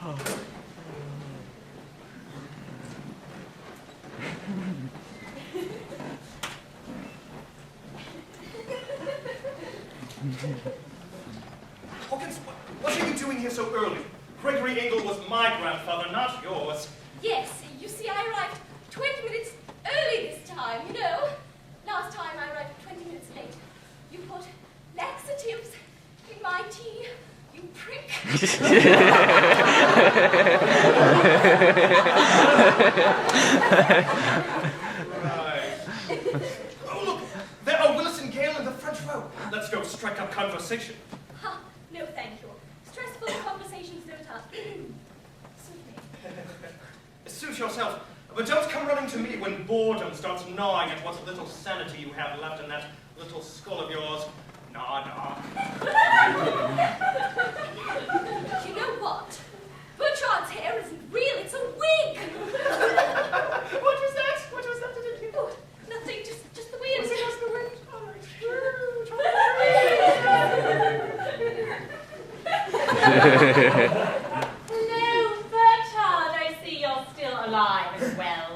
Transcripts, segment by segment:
Hawkins, what are you doing here so early? Gregory Engle was my grandfather, not yours. Yes, you see, I arrived 20 minutes early this time, you know. Last time I arrived 20 minutes late. You put laxatives in my tea, you prick. Right. Oh, look, there are Willis and Gale in the front row. Let's go strike up conversation. Ha, no thank you. Stressful conversations don't suit me. Suit yourself, but don't come running to me when boredom starts gnawing at what little sanity you have left in that little skull of yours. Nah. You know what? Burchard's hair isn't real, it's a wig! What was that? What was that? Oh, nothing, just the wind. Was it just the wind? Hello, Burchard. I see you're still alive as well.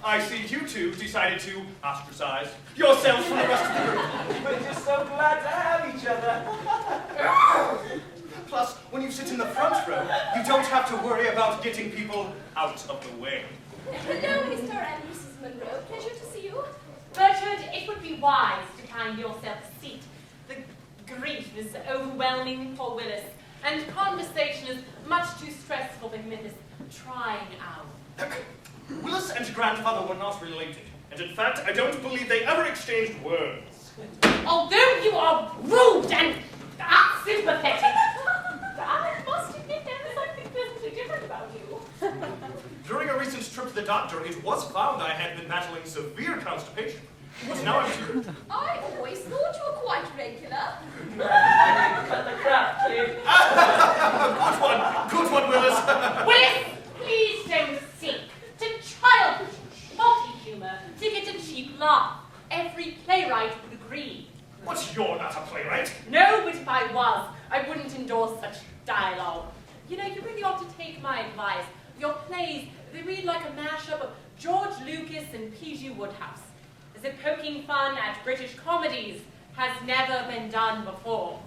I see you two decided to ostracize yourselves from the rest of the group. We're just so glad to have each other. Plus, when you sit in the front row, you don't have to worry about getting people out of the way. Hello, Mr. and Mrs. Monroe. Pleasure to see you. Bertrand, it would be wise to find yourself a seat. The grief is overwhelming for Willis, and conversation is much too stressful for him in this trying hour. Willis and grandfather were not related, and in fact, I don't believe they ever exchanged words. Although you are rude and unsympathetic, I must admit there is something pleasantly different about you. During a recent trip to the doctor, it was found I had been battling severe constipation. But now I'm cured. I always thought you were quite regular. Cut the crap, kid. Good one, Willis. Willis, please don't sink to childish, naughty humor to get a cheap laugh. Every playwright would agree. But you're not a playwright. No, but if I was, I wouldn't endorse such dialogue. You know, you really ought to take my advice. Your plays, they read like a mashup of George Lucas and P.G. Woodhouse. As if poking fun at British comedies has never been done before.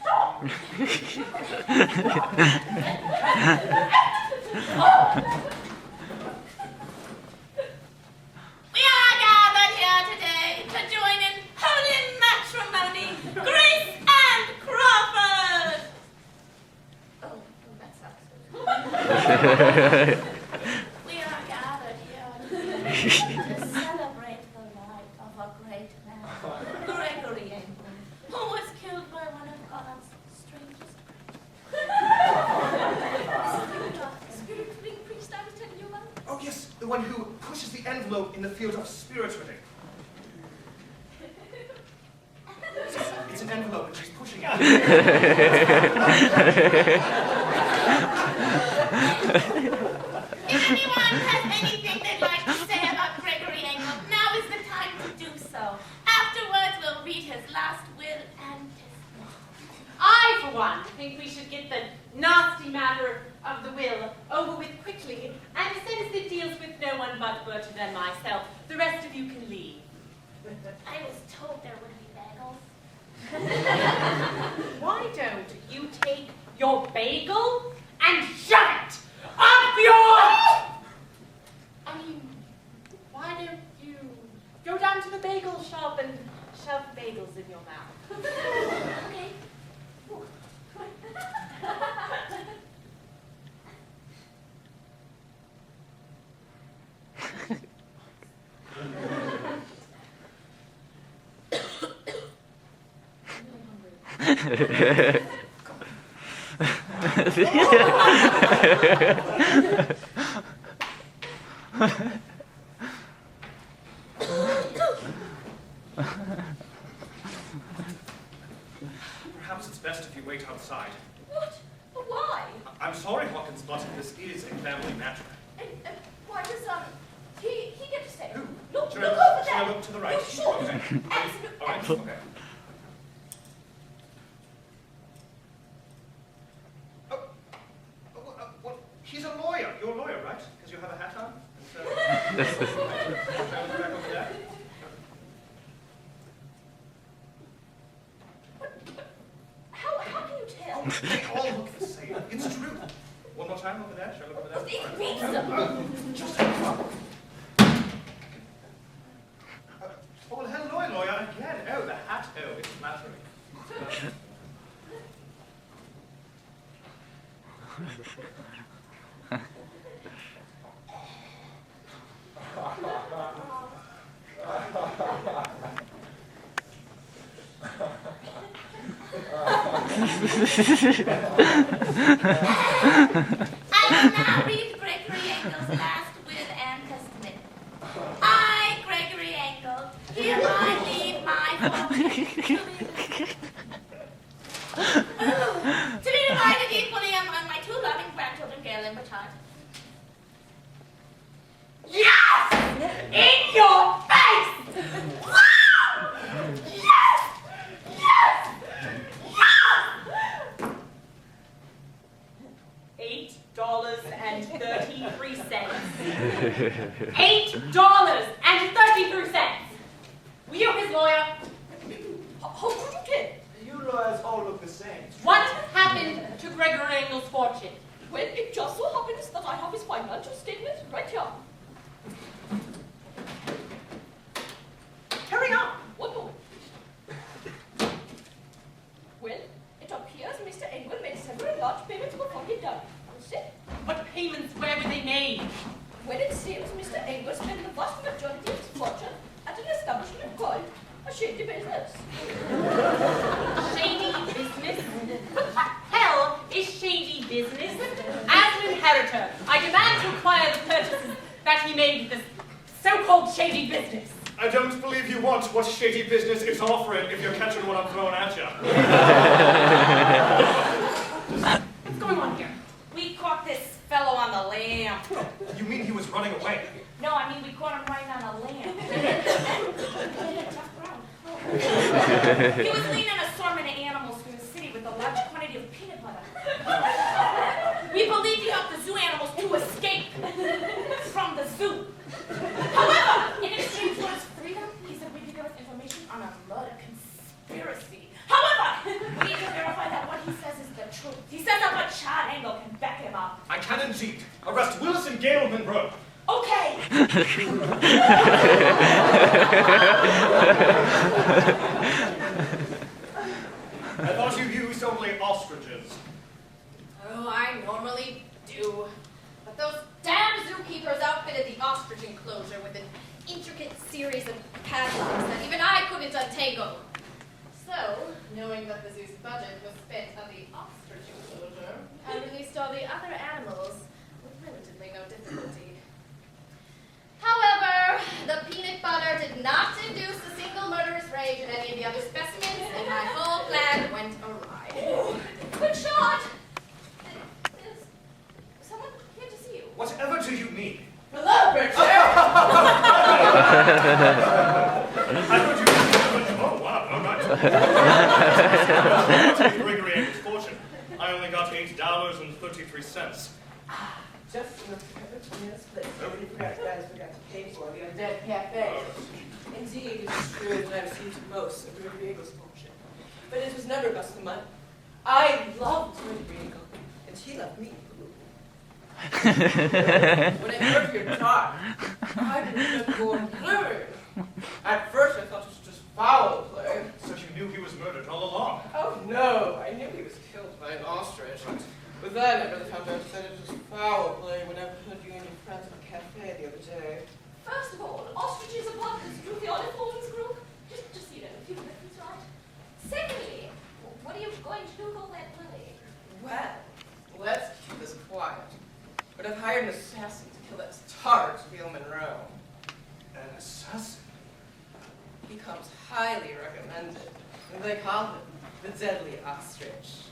Stop! We are gathered here today to join in holy matrimony, Grace and Crawford! Oh, that sucks. We are gathered here to celebrate the life of a great man, Gregory Engle, who was killed by one of God's strangest creatures. Spirit ring priest I was telling you about? Oh, yes, the one who pushes the envelope in the field of spirit reading. It's an envelope and she's pushing it. If anyone has anything they'd like to say about Gregory Engle, now is the time to do so. Afterwards, we'll read his last will and testament. I, for one, think we should get the nasty matter of the will over with quickly, and since it deals with no one but Burchard and myself, the rest of you can leave. I was told there would be bagels. Why don't you take your bagel and shove it up your... I mean, why don't you go down to the bagel shop and shove bagels in your mouth? Okay. Perhaps it's best if you wait outside. What? Why? I'm sorry, Hawkins, but this is a family matter. Why does, he get to stay? Who? Look Should over I there. look to the right? Oh, sure. Okay. Absolutely. All right, okay. They all look the same. It's true. One more time over there. Shall I look over there? It means them. Just well, hello, lawyer, again. Oh, the hat. Oh, it's flattering. I will now read Gregory Engle's last will and testament. I, Gregory Engle, hereby leave my fortune to be divided equally among my two loving grandchildren, Gail and Burchard. Yes! In your face! Wow! Yes! Yes! Yes! $8.33. $8.33. Were you his lawyer? How could you tell? You lawyers all look the same. What happened to Gregory Engle's fortune? Well, it just so happens that I have his financial statement right here. Hurry up! One moment. Well, it appears Mr. Engle made several large payments before he died. Was it? What payments, where were they made? Well, it seems Mr. Engle spent the vast majority of his fortune at an establishment called a shady business. Shady business? What the hell is shady business? As an inheritor, I demand to acquire the purchases that he made with this so-called shady business. I don't believe you want what shady business is offering if you're catching what I'm throwing at you. What's going on here? We caught this fellow on the lam. You mean he was running away? No, I mean we caught him right on a lamb. He was leading an assortment of animals through the city with a large quantity of peanut butter. We believe he helped the zoo animals to escape from the zoo. However, in exchange for his freedom, he said we could give us information on a murder conspiracy. However, we need to verify that what he says is the truth. He says that Burchard Engle can back him up. I can indeed. Arrest Willis and Gale Monroe. Okay. I thought you used only ostriches. Oh, I normally do. But those damn zookeepers outfitted the ostrich enclosure with an intricate series of padlocks that even I couldn't untangle. So, knowing that the zoo's budget was spent on the ostrich enclosure, I released all the other animals with relatively no difficulty. However, the peanut butter did not induce a single murderous rage in any of the other specimens, and my whole plan went awry. Good shot! Is someone here to see you? Whatever do you mean? Hello, Burchard! I thought you were... Oh, wow, all right. Gregory Engle's fortune. I only got $8.33. Just enough to cover 2 minutes split. Nobody guys forgot to pay for the Undead Cafe. Indeed, it's true that I received most of Gregory Engle's fortune. But it was never about the money. I loved Gregory Engle, and he loved me. When I heard your talk, I didn't go and learn. At first, I thought it was just foul play. So you knew he was murdered all along? Oh no, I knew he was killed by an ostrich. But then I really found out that it was foul play when I heard you and your friends at the cafe the other day. First of all, ostriches are part of the Drew the Olive Woman's group. Just you know, a few minutes, right? Secondly, what are you going to do with all that money? Well, let's keep this quiet. But I've hired an assassin to kill that tart, Bill Monroe. An assassin? He comes highly recommended. And they call him the Deadly Ostrich.